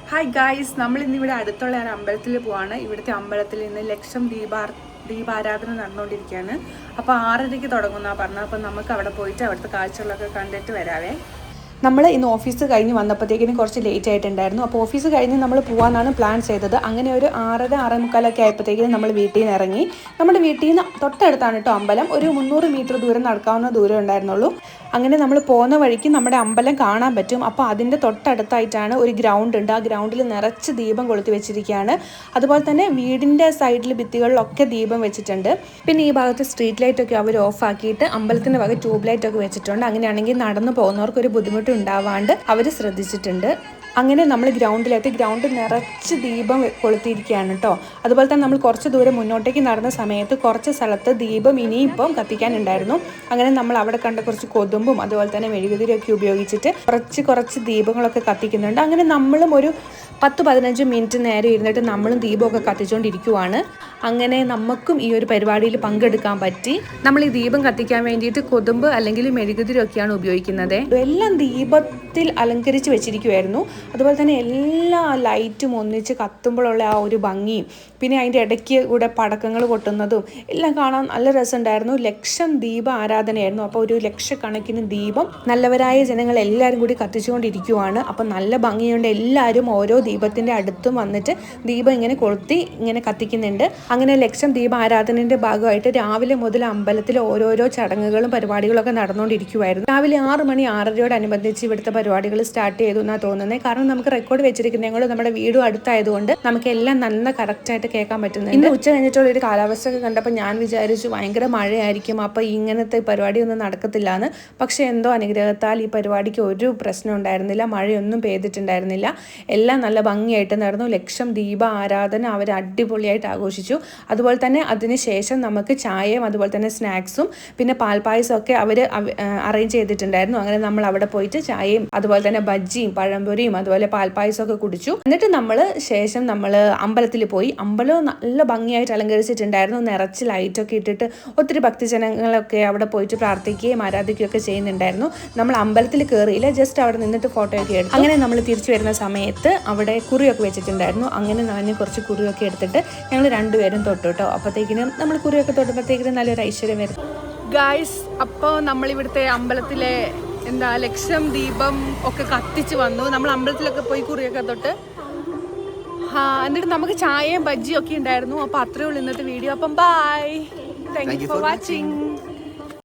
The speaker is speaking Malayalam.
ഹായ് ഗായ്സ്, നമ്മൾ ഇന്നിവിടെ അടുത്തുള്ള ഒരു അമ്പലത്തിൽ പോവാണ്. ഇവിടുത്തെ അമ്പലത്തിൽ ഇന്ന് ലക്ഷം ദീപാരാധന നടന്നുകൊണ്ടിരിക്കുകയാണ്. അപ്പോൾ 6:30 തുടങ്ങുന്നതാണ് പറഞ്ഞത്. അപ്പോൾ നമുക്ക് അവിടെ പോയിട്ട് അവിടുത്തെ കാഴ്ചകളൊക്കെ കണ്ടിട്ട് വരാവേ. നമ്മൾ ഇന്ന് ഓഫീസ് കഴിഞ്ഞ് വന്നപ്പോഴത്തേക്കിനും കുറച്ച് ലേറ്റ് ആയിട്ടുണ്ടായിരുന്നു. അപ്പോൾ ഓഫീസ് കഴിഞ്ഞ് നമ്മൾ പോകാനാണ് പ്ലാൻ ചെയ്തത്. അങ്ങനെ ഒരു 6:30 6:45 ആയപ്പോഴത്തേക്കിനും നമ്മൾ വീട്ടിൽ നിന്ന് ഇറങ്ങി. നമ്മുടെ വീട്ടിൽ നിന്ന് തൊട്ടടുത്താണ് കേട്ടോ അമ്പലം. ഒരു 300 മീറ്റർ ദൂരം നടക്കാവുന്ന ദൂരം ഉണ്ടായിരുന്നുള്ളൂ. അങ്ങനെ നമ്മൾ പോകുന്ന വഴിക്ക് നമ്മുടെ അമ്പലം കാണാൻ പറ്റും. അപ്പോൾ അതിൻ്റെ തൊട്ടടുത്തായിട്ടാണ് ഒരു ഗ്രൗണ്ട് ഉണ്ട്. ആ ഗ്രൗണ്ടിൽ നിറച്ച് ദീപം കൊളുത്തി വെച്ചിരിക്കുകയാണ്. അതുപോലെ തന്നെ വീടിൻ്റെ സൈഡിൽ ഭിത്തികളിലൊക്കെ ദീപം വെച്ചിട്ടുണ്ട്. പിന്നെ ഈ ഭാഗത്ത് സ്ട്രീറ്റ് ലൈറ്റൊക്കെ അവർ ഓഫ് ആക്കിയിട്ട് അമ്പലത്തിൻ്റെ വക ട്യൂബ് ലൈറ്റൊക്കെ വെച്ചിട്ടുണ്ട്. അങ്ങനെയാണെങ്കിൽ നടന്നു പോകുന്നവർക്ക് ഒരു ബുദ്ധിമുട്ട് ഉണ്ടാവാണ്ട് അവർ ശ്രദ്ധിച്ചിട്ടുണ്ട്. അങ്ങനെ നമ്മൾ ഗ്രൗണ്ടിലെത്തി. ഗ്രൗണ്ട് നിറച്ച് ദീപം കൊളുത്തിയിരിക്കുകയാണ് കേട്ടോ. അതുപോലെ തന്നെ നമ്മൾ കുറച്ച് ദൂരം മുന്നോട്ടേക്ക് നടന്ന സമയത്ത് കുറച്ച് സ്ഥലത്ത് ദീപം ഇനിയിപ്പം കത്തിക്കാനുണ്ടായിരുന്നു. അങ്ങനെ നമ്മൾ അവിടെ കണ്ട കുറച്ച് കൊതുമ്പും അതുപോലെ തന്നെ മെഴുകുതിരിയൊക്കെ ഉപയോഗിച്ചിട്ട് കുറച്ച് ദീപങ്ങളൊക്കെ കത്തിക്കുന്നുണ്ട്. അങ്ങനെ നമ്മളും ഒരു 10-15 മിനിറ്റ് നേരം ഇരുന്നിട്ട് നമ്മളും ദീപമൊക്കെ കത്തിച്ചുകൊണ്ടിരിക്കുവാണ്. അങ്ങനെ നമുക്കും ഈ ഒരു പരിപാടിയിൽ പങ്കെടുക്കാൻ പറ്റി. നമ്മൾ ഈ ദീപം കത്തിക്കാൻ വേണ്ടിയിട്ട് കൊതുമ്പ് അല്ലെങ്കിൽ മെഴുകുതിരിയൊക്കെയാണ് ഉപയോഗിക്കുന്നത്. എല്ലാം ദീപത്തിൽ അലങ്കരിച്ച് വെച്ചിരിക്കുമായിരുന്നു. അതുപോലെ തന്നെ എല്ലാ ലൈറ്റും ഒന്നിച്ച് കത്തുമ്പോഴുള്ള ആ ഒരു ഭംഗിയും പിന്നെ അതിൻ്റെ ഇടയ്ക്ക് കൂടെ പടക്കങ്ങൾ പൊട്ടുന്നതും എല്ലാം കാണാൻ നല്ല രസമുണ്ടായിരുന്നു. ലക്ഷം ദീപ ആരാധനയായിരുന്നു. അപ്പോൾ ഒരു ലക്ഷക്കണക്കിന് ദീപം നല്ലവരായ ജനങ്ങൾ എല്ലാവരും കൂടി കത്തിച്ചുകൊണ്ടിരിക്കുവാണ്. അപ്പം നല്ല ഭംഗിയുണ്ട്. എല്ലാവരും ഓരോ ദീപത്തിൻ്റെ അടുത്തും വന്നിട്ട് ദീപം ഇങ്ങനെ കൊളുത്തി ഇങ്ങനെ കത്തിക്കുന്നുണ്ട്. അങ്ങനെ ലക്ഷം ദീപ ആരാധനയുടെ ഭാഗമായിട്ട് രാവിലെ മുതൽ അമ്പലത്തിൽ ഓരോരോ ചടങ്ങുകളും പരിപാടികളൊക്കെ നടന്നുകൊണ്ടിരിക്കുമായിരുന്നു. രാവിലെ 6 മണി 6:30 ഇവിടുത്തെ പരിപാടികൾ സ്റ്റാർട്ട് ചെയ്തു എന്നാണ് തോന്നുന്നത്. കാരണം നമുക്ക് റെക്കോർഡ് വെച്ചിരിക്കുന്നത് നമ്മുടെ വീടും അടുത്തായതുകൊണ്ട് നമുക്ക് എല്ലാം നല്ല കറക്റ്റായിട്ട് കേൾക്കാൻ പറ്റുന്നുണ്ട്. ഇന്ന് ഉച്ച കഴിഞ്ഞിട്ടുള്ള ഒരു കാലാവസ്ഥയൊക്കെ കണ്ടപ്പോൾ ഞാൻ വിചാരിച്ചു ഭയങ്കര മഴയായിരിക്കും, അപ്പോൾ ഇങ്ങനത്തെ പരിപാടിയൊന്നും നടക്കത്തില്ല എന്ന്. പക്ഷേ എന്തോ അനുഗ്രഹത്താൽ ഈ പരിപാടിക്ക് ഒരു പ്രശ്നം ഉണ്ടായിരുന്നില്ല. മഴയൊന്നും പെയ്തിട്ടുണ്ടായിരുന്നില്ല. എല്ലാം നല്ല ഭംഗിയായിട്ട് നടന്നു. ലക്ഷം ദീപ ആരാധന അവർ അടിപൊളിയായിട്ട് ആഘോഷിച്ചു. അതുപോലെ തന്നെ അതിനുശേഷം നമുക്ക് ചായയും അതുപോലെ തന്നെ സ്നാക്സും പിന്നെ പാൽപ്പായസം ഒക്കെ അവർ അറേഞ്ച് ചെയ്തിട്ടുണ്ടായിരുന്നു. അങ്ങനെ നമ്മൾ അവിടെ പോയിട്ട് ചായയും അതുപോലെ തന്നെ ബജ്ജിയും പഴംപൊരിയും അതുപോലെ പാൽപ്പായസം ഒക്കെ കുടിച്ചു. എന്നിട്ട് നമ്മൾ അമ്പലത്തിൽ പോയി. അമ്പലവും നല്ല ഭംഗിയായിട്ട് അലങ്കരിച്ചിട്ടുണ്ടായിരുന്നു. നിറച്ച് ലൈറ്റൊക്കെ ഇട്ടിട്ട് ഒത്തിരി ഭക്തജനങ്ങളൊക്കെ അവിടെ പോയിട്ട് പ്രാർത്ഥിക്കുകയും ആരാധിക്കുകയും ഒക്കെ ചെയ്യുന്നുണ്ടായിരുന്നു. നമ്മൾ അമ്പലത്തിൽ കയറിയില്ല, ജസ്റ്റ് അവിടെ നിന്നിട്ട് ഫോട്ടോയൊക്കെ എടുത്തു. അങ്ങനെ നമ്മൾ തിരിച്ചു വരുന്ന സമയത്ത് അവിടെ കുറിയൊക്കെ വെച്ചിട്ടുണ്ടായിരുന്നു. അങ്ങനെ ഞാൻ കുറച്ച് കുറിയൊക്കെ എടുത്തിട്ട് ഞങ്ങൾ രണ്ടുപേരും തൊട്ടു കേട്ടോ. അപ്പോഴത്തേക്കിനും നമ്മൾ കുറിയൊക്കെ തൊട്ടുമ്പോഴത്തേക്കിനും നല്ലൊരു ഐശ്വര്യം വരും. ഗായ്സ്, അപ്പോൾ നമ്മളിവിടുത്തെ അമ്പലത്തിലെ ലക്ഷം ദീപം ഒക്കെ കത്തിച്ച് വന്നു. നമ്മൾ അമ്പലത്തിലൊക്കെ പോയി കുറിയൊക്കെ തൊട്ട് എന്നിട്ട് നമുക്ക് ചായയും ബജ്ജിയും ഒക്കെ ഉണ്ടായിരുന്നു. അപ്പോൾ അത്രയേ ഉള്ളൂ ഇന്നത്തെ വീഡിയോ. അപ്പം bye, thank you for watching.